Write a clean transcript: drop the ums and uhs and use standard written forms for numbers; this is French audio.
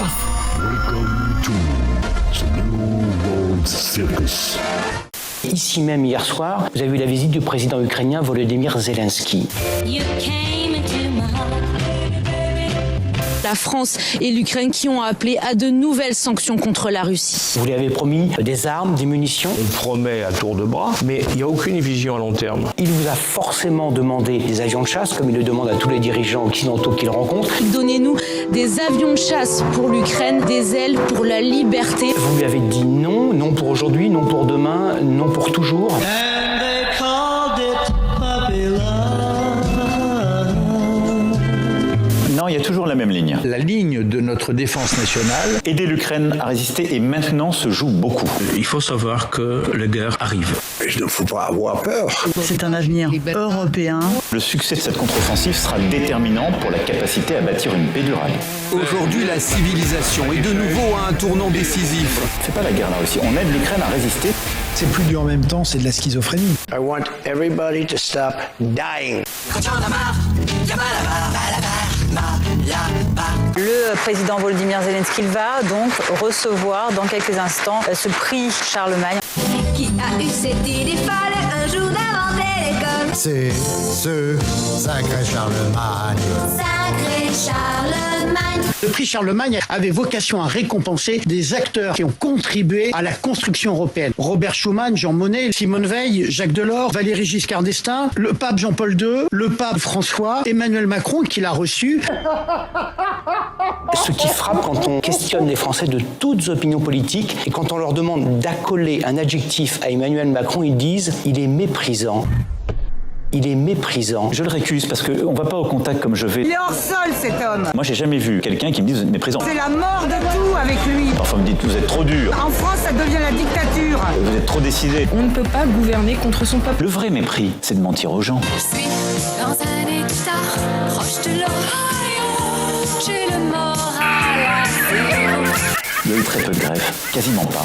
passe. Welcome to the New World Circus. Ici même hier soir, vous avez eu la visite du président ukrainien Volodymyr Zelensky. La France et l'Ukraine qui ont appelé à de nouvelles sanctions contre la Russie. Vous lui avez promis des armes, des munitions. On promet à tour de bras, mais il n'y a aucune vision à long terme. Il vous a forcément demandé des avions de chasse, comme il le demande à tous les dirigeants occidentaux qu'il rencontre. Donnez-nous des avions de chasse pour l'Ukraine, des ailes pour la liberté. Vous lui avez dit non, non pour aujourd'hui, non pour demain, non pour toujours. Non, il y a toujours la même ligne. La ligne de notre défense nationale. Aider l'Ukraine à résister et maintenant se joue beaucoup. Il faut savoir que la guerre arrive. Il ne faut pas avoir peur. C'est un avenir européen. Le succès de cette contre-offensive sera déterminant pour la capacité à bâtir une paix durable. Aujourd'hui, la civilisation est de nouveau à un tournant décisif. C'est pas la guerre la Russie, on aide l'Ukraine à résister. C'est plus du en même temps, c'est de la schizophrénie. I want everybody to stop dying. Le président Volodymyr Zelensky va donc recevoir dans quelques instants ce prix Charlemagne. Qui a eu cette idée folle un jour d'inventer l'école? C'est ce sacré Charlemagne. Sacré Charlemagne. Le prix Charlemagne avait vocation à récompenser des acteurs qui ont contribué à la construction européenne. Robert Schuman, Jean Monnet, Simone Veil, Jacques Delors, Valéry Giscard d'Estaing, le pape Jean-Paul II, le pape François, Emmanuel Macron qui l'a reçu. Ce qui frappe quand on questionne les Français de toutes opinions politiques et quand on leur demande d'accoler un adjectif à Emmanuel Macron, ils disent « il est méprisant ». Il est méprisant. Je le récuse parce qu'on va pas au contact comme je vais. Il est hors sol cet homme. Moi j'ai jamais vu quelqu'un qui me dise méprisant. C'est la mort de tout avec lui. Parfois me dites vous êtes trop dur. En France ça devient la dictature. Vous êtes trop décidé. On ne peut pas gouverner contre son peuple. Le vrai mépris, c'est de mentir aux gens. Je suis dans un état proche de l'Ohio. J'ai le moral à zéro. Il y a eu très peu de grèves, quasiment pas.